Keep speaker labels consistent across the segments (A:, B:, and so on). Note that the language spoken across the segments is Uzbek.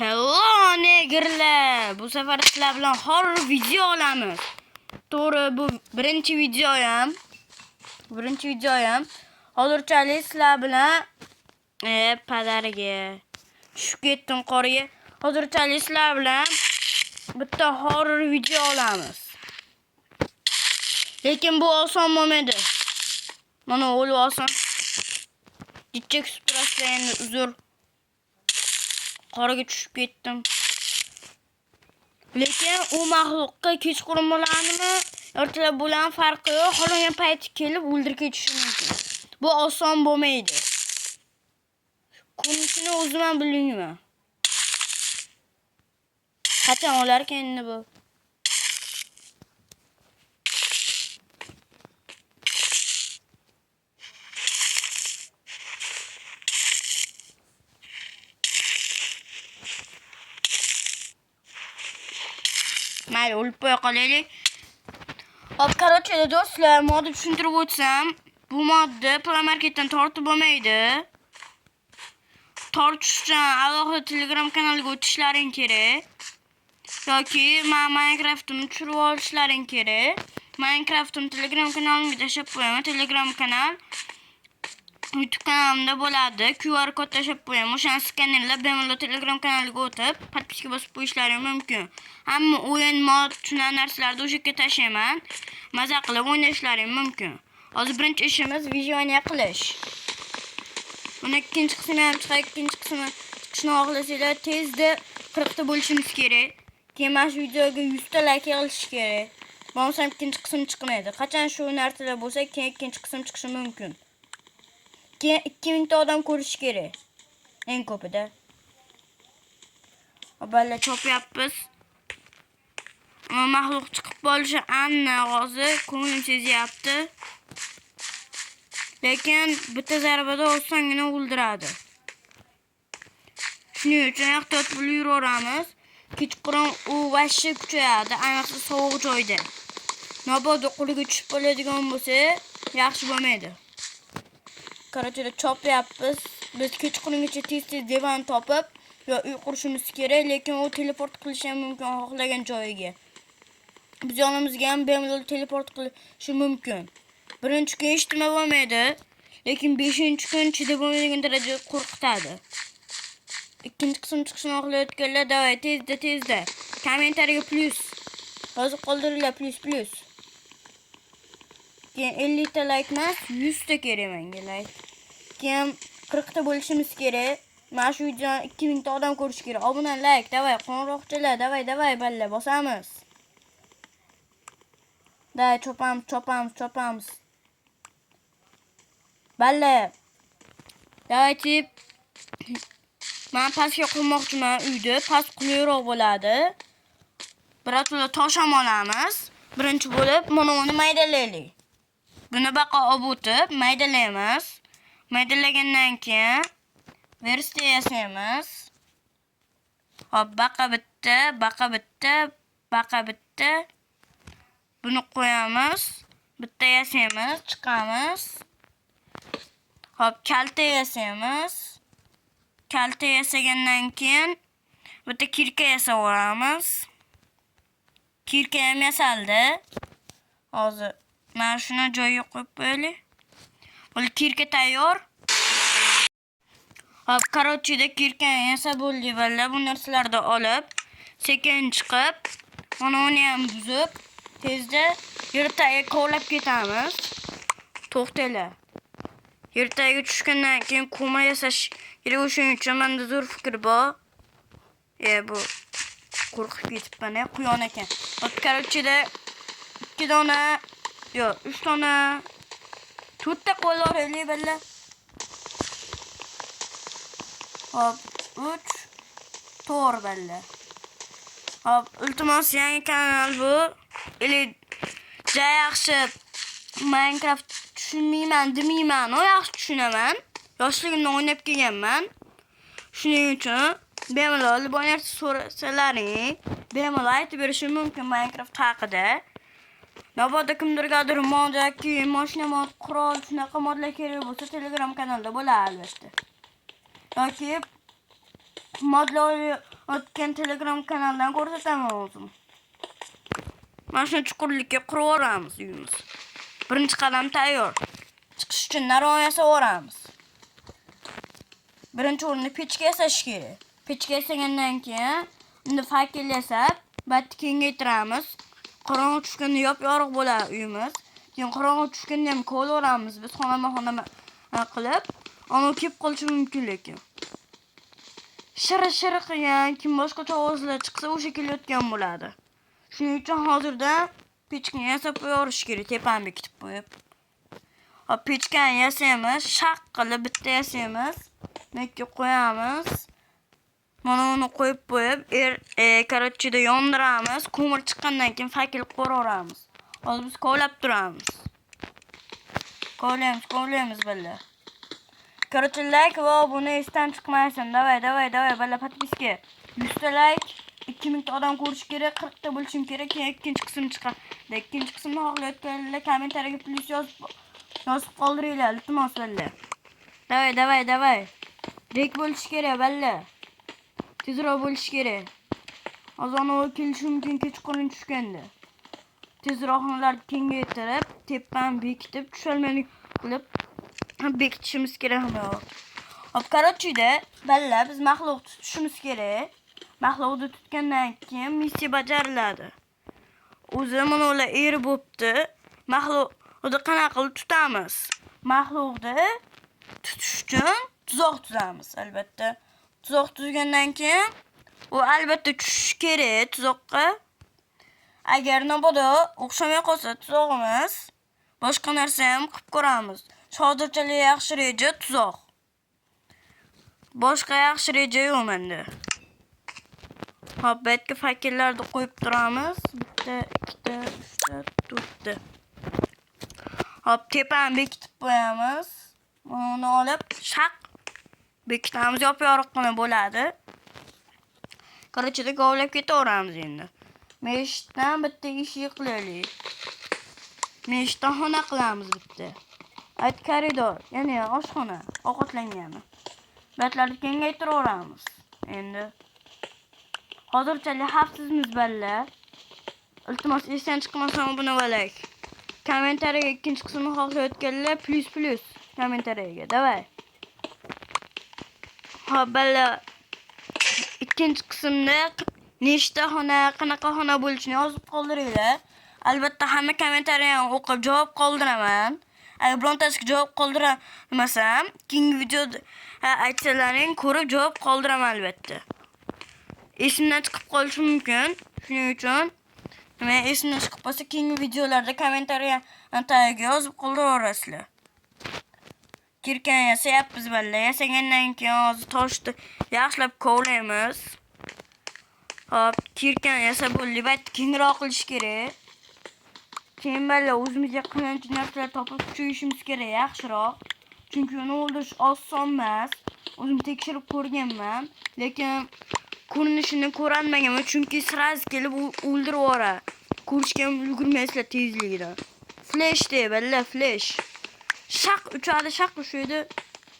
A: Hello negerlar. Bu safar sizlar bilan horror video olamiz. To'g'ri, bu birinchi videoyam. Hozirchalik sizlar bilan padariga tushib ketdim qorga. Hozirchalik sizlar bilan bitta horror video olamiz. Lekin bu oson bo'lmadi. Mana o'li oson. Jichak suprasdan uzr. Qorga tushib ketdim. Lekin u mahluqqa kechqurun bo'ladimi, ertalab bo'lan farqi yo'q. Xohlagan payti kelib o'ldirib ketishi mumkin. Bu oson bo'lmaydi. Ko'rinishini o'zim ham bilmayman. Qachon olarkan endi bu? Mayli, o'lib qo'ya qolaylik. Hop, короче, do'stlar, modni tushuntirib o'tsam, bu modni Play Marketdan tortib bo'lmaydi. Tortish uchun alohida Telegram kanaliga o'tishlaring kerak. Yoki Minecraft'imni tushirib olishlaring kerak. Minecraft'im Telegram kanalimga tashlab qo'yaman. Telegram kanal YouTube kanalimda bo'ladi. QR kod tashlab qo'yaman. O'shani skannerlab bemalol Telegram kanaliga o'tib, podpiska bosib qo'yishlaring mumkin. Hamma o'yin, mod, shunday narsalarni o'sha yerga tashlayman. Maza qilib o'ynashlaring mumkin. Hozir birinchi ishimiz videoni qilish. Mana ikkinchi qismi ham chiqadi. Ikkinchi qismi chiqishni xohlasanglar tezda 40 ta bo'lishimiz kerak. Keyin mana shu videoga 100 ta like qilish kerak. Bo'lmasa ikkinchi qism chiqmaydi. Qachon shu narsalar bo'lsa, keyin ikkinchi qism chiqishi mumkin. Keyin 2000 ta odam ko'rish kerak. Eng ko'pida. Oballa chopyapmiz. Mahluq chiqib qolishi aniq hozir ko'nglim sezyapti. Lekin bitta zarbada osongina o'ldiradi. Shuning uchun ehtiyot bo'lib yuraveramiz. Kechqurun u vashshi kuchayadi, ayniqsa sovuq joyda. Mabodo qo'liga tushib qoladigan bo'lsa, yaxshi bo'lmaydi. Короче, chopyapmiz. Biz kechqurungacha tez-tez divan topib, yo uy qurishimiz kerak, lekin u teleport qilishi ham mumkin xohlagan joyiga. Biz yonimizga ham bemalol teleport qilishi mumkin. Birinchi kun hech nima bo'lmaydi, lekin 5-kun chidab bo'lmaydigan darajada qo'rqitadi. Ikkinchi qism chiqishini xohlayotganlar, davay tezda. Kommentariyaga plus. Hozir qoldiringlar plus. Keyin 50 ta like emas, 100 ta kerak menga like. Keyin 40 ta bo'lishimiz kerak. Mana shu videoni 2000 ta odam ko'rish kerak. Obuna, like, davay, qo'ng'iroqchalar, davay, balla, bosamiz. Davay, chopamiz. Balla. Davay, tip. Men pastga qurmoqchiman uyda. Past qulayroq bo'ladi. Biroq tosh ham olamiz. Birinchi bo'lib, mana uni maydalaylik. Buni baqa olib o'tib, maydalaymiz. Maydalagandan keyin versiya yasaymiz. Hop, baqa bitta. Buni qo'yamiz. Bitta yasaymiz, chiqamiz. Hop, kalta yasaymiz. Kalta yasagandan keyin bitta kirka yasaveramiz. Kirka ham yasaldi. Hozir mana shuni joyiga qo'yib qo'yaylik. Bu kirka tayyor. Hop, короче, kirkani yasab bo'ldi valla. Bu narsalarni olib, sekin chiqib, mana uni ham buzib, tezda yertaga kovlab ketamiz. To'xtanglar. Yertaga tushgandan keyin ko'ma yasash kerak, o'shuning uchun menda zo'r fikr bor. Bu qo'rqib ketibman, quyon ekan. Hop, короче, 2 dona, yo'q, 3 dona, 4 ta qo'l oraylik balla. Hop, 3, 4 balla. Hop, iltimos, yangi kanal bu. Yaxshi Minecraft tushunmayman demayman, yaxshi tushunaman. Yoshligimda o'ynab kelganman. Shuning uchun bemalol bu narsa so'rasalaring, bemalol aytib berishim mumkin Minecraft haqida. Mabodo kimdirgadir mod yoki mashina mod, qurol, shunaqa modlar kerak bo'lsa, Telegram kanalda bo'ladi albatta. Yoki modlar o'tgan Telegram kanaldan ko'rsataman o'zim. Mana shu chuqurlikka qurib olamiz uyimiz. Birinchi qadam tayyor. Chiqish uchun narvon yasaveramiz. Birinchi o'rinda pechka yasash kerak. Pechka yasagandan keyin unda fakel yasab, batni kengaytiramiz. Qorong'i tushganda yop-yorug' bo'ladi uyimiz. Keyin qorong'i tushganda ham ko'laveramiz biz xonama qilib. Ammo kelib qolishi mumkin lekin. Shir qilgan, kim boshqacha ovozlar chiqsa o'sha kelayotgan bo'ladi. Shuning uchun hozirda pechkani yasab qo'yorish kerak, tepani bekitib qo'yib. Hop, pechkani yasaymiz, shaq qilib bitta yasaymiz. Nekka qo'yamiz. Mana uni qo'yib, korotchida yondiramiz. Ko'mir chiqqandan keyin fakel qo'raveramiz. Hozir biz kovlab turamiz. Kovlaymiz balla. Короче, like va obuna esdan chiqmasin. Davay, balla подписка. 100 ta like, 2000 ta odam ko'rish kerak, 40 ta bo'lishim kerak. Keyin ikkinchi qism chiqadi. Ikkinchi qismni xohlayotganlar kommentariyaga plus yozib qoldiringlar, iltimos balla. Davay. Rek bo'lish kerak balla. Tezroq bo'lish kerak. Azon kelishi mumkin kechqurun tushganda. Tezroq ularni kengaytirib, tepani bekitib, tusholmaylik qilib bekitishimiz kerak. Hop, korotchida balla biz maxluq tutishimiz kerak. Maxluqni tutgandan keyin missiya bajariladi. O'zi mana ular eri bo'pti. Maxluqni qanaqa qilib tutamiz? Maxluqni tutish uchun tuzoq tuzamiz albatta. Tuzoq tuzgandan keyin u albatta tushishi kerak tuzoqqa. Agar nabodo o'xshamay qolsa tuzog'imiz, boshqa narsa ham qilib ko'ramiz. Hozirchalik yaxshi reja tuzoq. Boshqa yaxshi reja yo'q menda. Hop, bu yerga fakellarni qo'yib turamiz. 1, 2, 3, 4 ta. Hop, tepani bekitib qo'yamiz. Uni olib shaq bekitamiz, yop-yorug'gina bo'ladi. Qarichida govlab ketaveramiz endi. Meshdan bitta eshik qilaylik. Meshdan xona qilamiz bitta. Ayt koridor, ya'ni oshxona, ovqatlangani. Batlarni kengaytiraveramiz. Endi hozirchalik xavfsizmiz balla. Iltimos esdan chiqmasin buni valak. Kommentariyaga ikkinchi qismini xohlayotganlar plus kommentariyaga. Davay. Hop balla. Ikkinchi qismda nechta xona, qanaqa xona bo'lishini yozib qoldiringlar. Albatta hamma kommentariyani o'qib javob qoldiraman. Agar birontasiga javob qoldirmasam, keyingi videoda aytsalaring ko'rib javob qoldiraman albatta. Esimdan chiqib qolishi mumkin. Shuning uchun men esimdan chiqib qolsa, keyingi videolarda kommentariyani tagiga yozib qoldiraverasizlar. Kirkan yasayapmiz balla. Yasagandan keyin hozir toshni yaxshilab kovlaymiz. Hop, kirkan yasab bo'ldi. Bat kengroq qilish kerak. Keyin balla o'zimizga qilinchi narsalar topib qo'yishimiz kerak yaxshiroq. Chunki uni o'ldirish oson emas. O'zim tekshirib ko'rganman, lekin ko'rinishini ko'rolmaganman, chunki sraz kelib o'ldirib yuboradi. Ko'rishga ulgurmaysizlar tezligidan. Flash de balla, flash. Shaq uchadi, shaq ushaydi,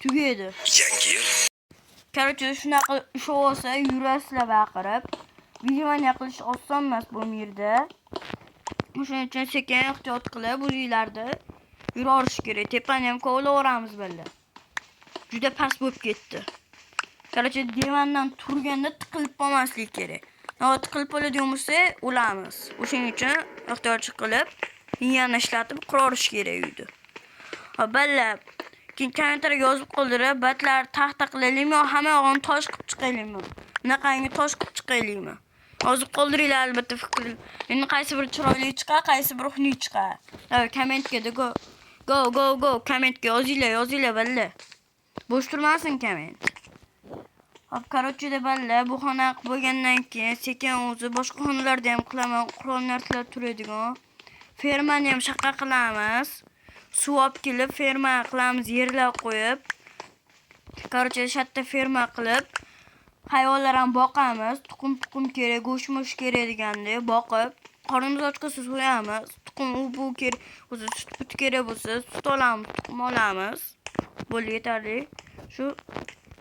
A: tugaydi. Короче, shunaqa ushlab olsa, yurasizlar baqirib. Videoni qilish oson emas bu yerda. Shuning uchun sekin ehtiyot qilib o'zingizlarda yurorish kerak. Tepani ham kovlaveramiz balla. Juda past bo'lib ketdi. Короче, divandan turganda tiqilib qolmaslik kerak. Navbat tiqilib qoladigan bo'lsa, o'lamiz. O'shaning uchun ehtiyot qilib, yana ishlatib qurorish kerak uyda. Ha balla, keyin kommentariyaga yozib qoldirib, batlar taxta qilaylikmi yo hamma yog'ini tosh qilib chiqaylikmi? Bunaqangi tosh qilib chiqaylikmi? Yozib qoldiringlar albatta fikr. Endi qaysi biri chiroyli chiqar, qaysi biri xunuk chiqar. Kommentga go. Kommentga yozinglar balla. Bo'sh turmasin komment. Hop, короче balla, bu xona bo'lgandan keyin sekin o'zi boshqa xonalarda ham qilaman, qurol narsalar turadigan. Fermani ham shaqqa qilamiz. Suv olib kelib ferma qilamiz, yerlar qo'yib. Короче, shatta ferma qilib hayvonlar ham boqamiz. Tuxum kerak, go'sht kerak deganda boqib, qornimiz ochqisi so'yamiz. Tuxum bu kerak, o'zi sut kerak bo'lsa, sut olamiz, tuxum olamiz. Bo'ldi, yetarli. Shu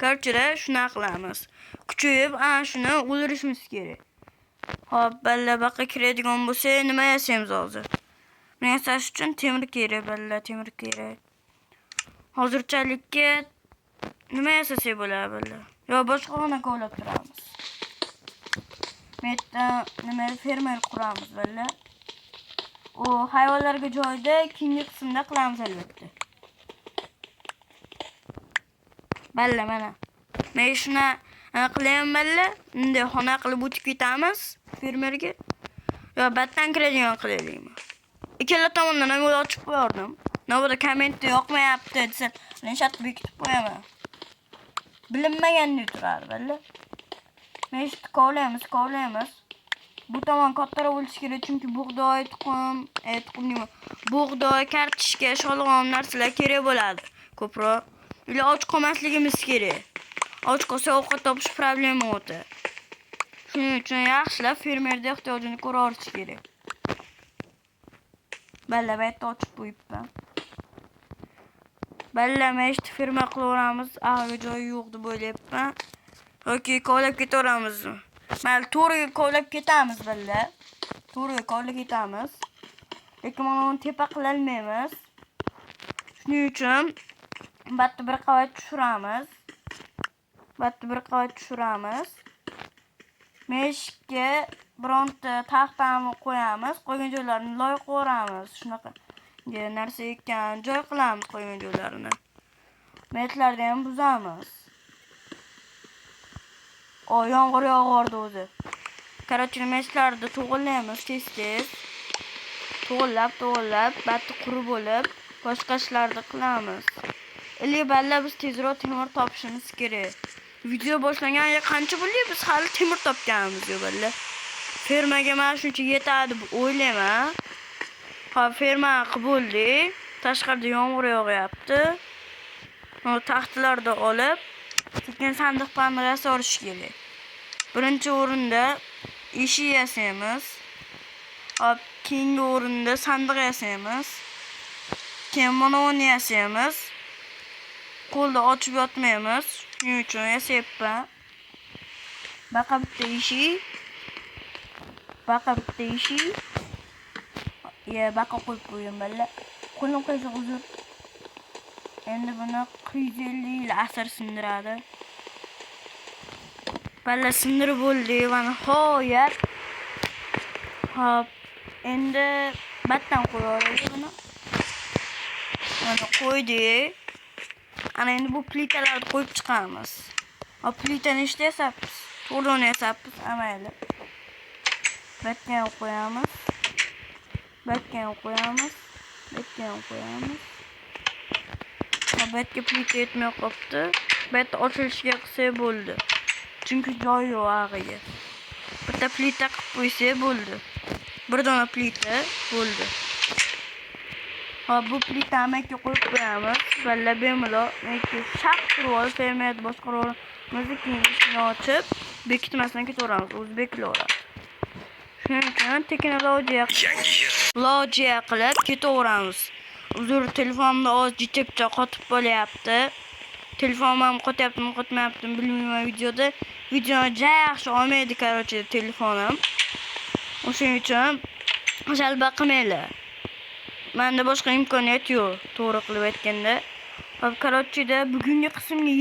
A: Korchida shunaqa qilamiz. Kuchayib, ana shuni o'ldirishimiz kerak. Hop, balla baqa kiradigan bo'lsa, nima yasaymiz hozir? Buni yasash uchun temir kerak, balla, temir kerak. Hozirchalikka nima yasasak bo'ladi, balla? Yo, boshqa xona kovlab turamiz. Metta nima fermer quramiz, balla. O hayvonlarga joyda keyingi qismda qilamiz albatta. Balla mana. Men shuna qilayman balla. Endi xona qilib o'tib ketamiz fermerga. Yo, battan kiradigan qilaylikmi? Ikkala tomondan ham yo'l ochib qo'yardim. Navoda kommentda yoqmayapti desa, men shat bekitib qo'yaman. Bilinmaganda turadi balla. Men kovlaymiz. Bu tomon kattaroq bo'lishi kerak, chunki bug'doy, tuxum nima? Bug'doy, kartoshka, sholg'om narsalar kerak bo'ladi. Ko'proq. Ular och qolmasligimiz kerak. Och qolsa ovqat topish problema o'ta. Shuning uchun yaxshilab fermerda ehtiyojini ko'ra olish kerak. Balla baytda ochib qo'yibman. Balla meshti ferma qilaveramiz. Ag'ga joyi yo'q deb o'ylayapman. Yoki kovlab ketaveramizmi? Mayli, to'g'riga kovlab ketamiz balla. To'g'riga kovlab ketamiz. Lekin mana uni tepa qila olmaymiz. Shuning uchun batni bir qavat tushiramiz. Meshga bironta taxtani qo'yamiz. Qo'ygan joylarini loy qo'ramiz. Shunaqa narsa ekan joy qilamiz qo'ygan joylarini. Metlarni ham buzamiz. O, yomg'ir yog'ardi o'zi. Korotchi meshlarni to'g'irlaymiz tez-tez. To'g'irlab, batni qurib bo'lib, boshqa ishlarni qilamiz. Ili balla biz tezroq temir topishimiz kerak. Video boshlanganiga qancha bo'ldi, biz hali temir topganimiz yo'q balla. Fermaga mana shuncha yetadi deb o'ylayman. Hop, ferma qilib bo'ldik. Tashqarida yomg'ir yog'yapti. Mana taxtlarni olib, sekin sandiq panni yasorish kerak. Birinchi o'rinda eshik yasaymiz. Hop, keyingi o'rinda sandiq yasaymiz. Keyin mana uni yasaymiz. Qo'lda ochib yotmaymiz. Shuning uchun yasayapman. Baqa bitta eshik. Baqa qo'yib qo'ygan balla. Qo'lim qo'ysa uzr. Endi buni 150 yil asr sindiradi. Balla sindirib bo'ldi va nihoyat. Hop, endi battan qo'yamiz buni. Mana qo'ydik. Ana endi bu plitalarni qo'yib chiqamiz. Hop, plitani ishda yasabmiz. To'g'rini yasabmiz, amayli. Batga ham qo'yamiz. Batga plita yetmay qolibdi. Bat ochilishiga qilsak bo'ldi. Chunki joy yo'q ag'iga. Bitta plita qilib qo'ysak bo'ldi. Bir dona plita bo'ldi. Hop, bu plitani makka qo'yib qo'yamiz. Balla bemalol makka shaq turib olib, fermerni boshqaramiz, keyin ishni ochib, bekitmasdan ketaveramiz. O'zi bekilaveradi. Shuning uchun tekin lojiya qilib ketaveramiz. Uzr, telefonimda oz jichakcha qotib qolyapti. Telefonim ham qotmayaptimi bilmayman videoda. Videoni yaxshi olmaydi korotchi telefonim. O'shuning uchun o'shal baqmaylar. Menda boshqa imkoniyat yo'q, to'g'ri qilib aytganda. Hop, korotchida bugungi qismga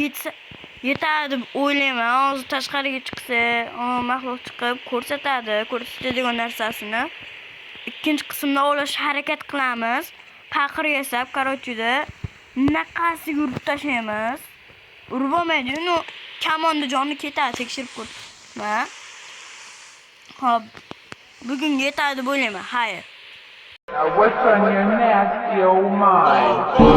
A: yetadi deb o'ylayman. Hozir tashqariga chiqsa, maxluq chiqib ko'rsatadigan narsasini. Ikkinchi qismda olishga harakat qilamiz. Paqir yasab korotchida naqasiga urib tashlaymiz. Urib olmaydi, uni kamonda joni ketadi, tekshirib ko'rma. Hop, bugunga yetadi deb o'ylayman. Xayr.
B: Now what's on your nasty old mind?